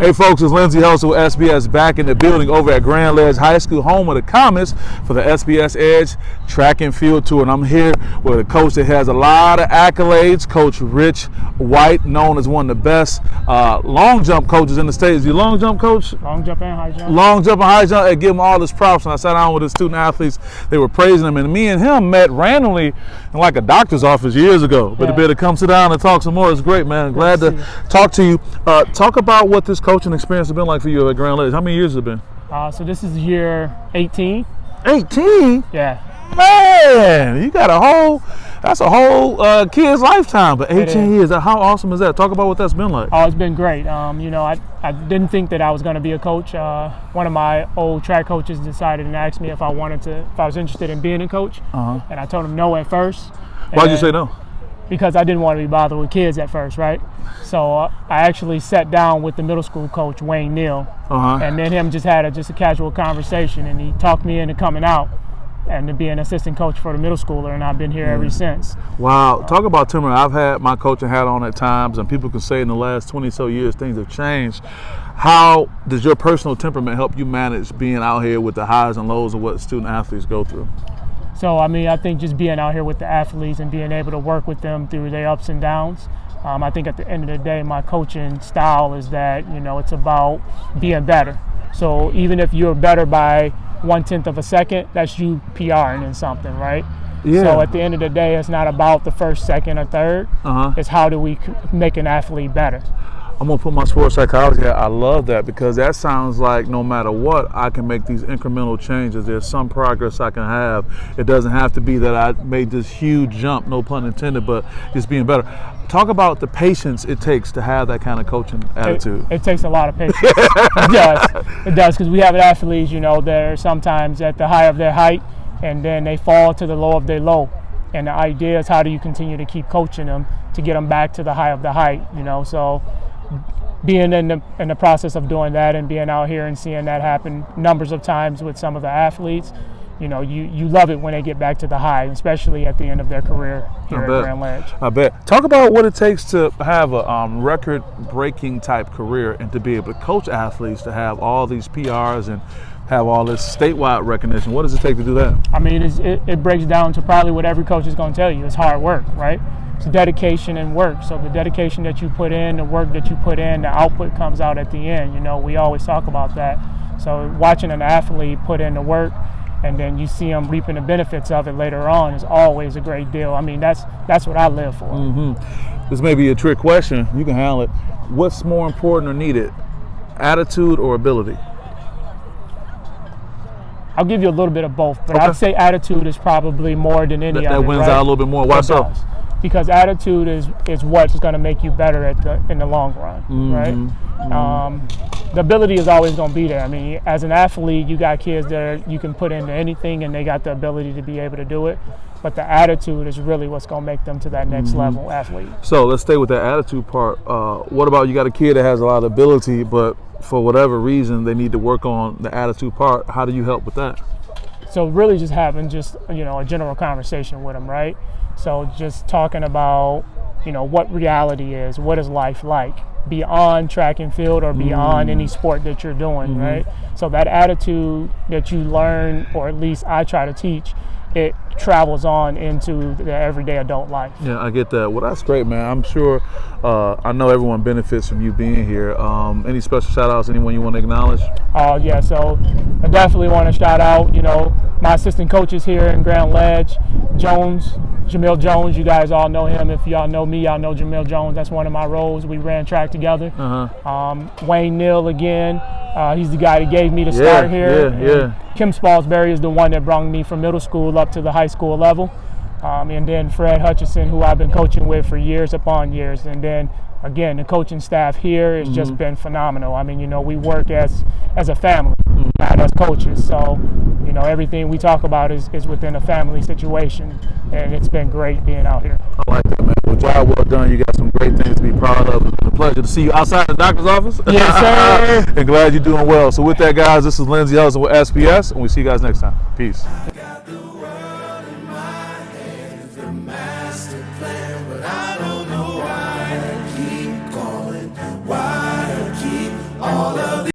Hey folks, it's Lindsey Hustle with SPS back in the building over at Grand Ledge High School, home of the Comets for the SPS Track and Field Tour. And I'm here with a coach that has a lot of accolades, Coach Rich White, known as one of the best long jump coaches in the state. Is he a long jump coach? Long jump and high jump. Long jump and high jump. And give him all his props. And I sat down with his student athletes. They were praising him. And me and him met randomly in like a doctor's office years ago. But to be able to come sit down and talk some more is great, man. Glad to talk to you. Talk about what this coaching experience has been like for you at Grand Ledge. How many years has it been? So this is year 18. 18? Yeah. Man, you got that's a whole kid's lifetime, but 18 years, how awesome is that? Talk about what that's been like. Oh, it's been great. I didn't think that I was going to be a coach. One of my old track coaches decided and asked me if I was interested in being a coach, and I told him no at first. Why'd you say no? Because I didn't want to be bothered with kids at first, right? So I actually sat down with the middle school coach, Wayne Neal, and me and him just had a casual conversation, and he talked me into coming out and to be an assistant coach for the middle schooler, and I've been here ever since. Wow. Talk about temperament. I've had my coaching hat on at times, and people can say in the last 20-so years things have changed. How does your personal temperament help you manage being out here with the highs and lows of what student athletes go through? So, I think just being out here with the athletes and being able to work with them through their ups and downs, I think at the end of the day, my coaching style is that, it's about being better. So even if you're better by 1/10 of a second, that's you PRing in something, right? Yeah. So at the end of the day, it's not about the first, second, or third. It's how do we make an athlete better. I'm going to put my sports psychology hat. I love that because that sounds like no matter what, I can make these incremental changes. There's some progress I can have. It doesn't have to be that I made this huge jump, no pun intended, but just being better. Talk about the patience it takes to have that kind of coaching attitude. It takes a lot of patience. It does, because we have athletes, they're sometimes at the high of their height, and then they fall to the low of their low. And the idea is how do you continue to keep coaching them to get them back to the high of the height, so being in the process of doing that and being out here and seeing that happen numbers of times with some of the athletes, you love it when they get back to the high, especially at the end of their career here at Grand Ledge. I bet. Talk about what it takes to have a record-breaking type career and to be able to coach athletes, to have all these PRs and have all this statewide recognition. What does it take to do that? It breaks down to probably what every coach is going to tell you. It's hard work, right? It's dedication and work. So the dedication that you put in, the work that you put in, the output comes out at the end. We always talk about that. So watching an athlete put in the work and then you see them reaping the benefits of it later on is always a great deal. That's what I live for. This may be a trick question. You can handle it. What's more important or needed, attitude or ability? I'll give you a little bit of both, but I'd say attitude is probably more than any other. That wins out a little bit more. Why so? Because attitude is what's going to make you better in the long run, right? The ability is always going to be there. As an athlete, you got kids that you can put into anything, and they got the ability to be able to do it. But the attitude is really what's going to make them to that next level athlete. So let's stay with that attitude part. What about you got a kid that has a lot of ability, but for whatever reason they need to work on the attitude part? How do you help with that? So really just having a general conversation with them, right? So just talking about, what reality is, what is life like beyond track and field or beyond any sport that you're doing, right? So that attitude that you learn, or at least I try to teach, it travels on into the everyday adult life. Yeah, I get that. Well, that's great, man. I'm sure, I know everyone benefits from you being here. Any special shout outs, anyone you want to acknowledge? So I definitely want to shout out, my assistant coaches here in Grand Ledge, Jamil Jones, you guys all know him. If y'all know me, y'all know Jamil Jones. That's one of my roles. We ran track together. Wayne Neal again. He's the guy that gave me the start here. Kim Spalsbury is the one that brought me from middle school up to the high school level. And then Fred Hutchison, who I've been coaching with for years upon years. And then, again, the coaching staff here has just been phenomenal. We work as a family, not as coaches. So, everything we talk about is within a family situation. And it's been great being out here. I like that, man. Well, job well done. You got some great things to be proud of. It's been a pleasure to see you outside the doctor's office. Yes, sir. And glad you're doing well. So with that, guys, this is Lindsey Hustle with SPS, and we'll see you guys next time. Peace.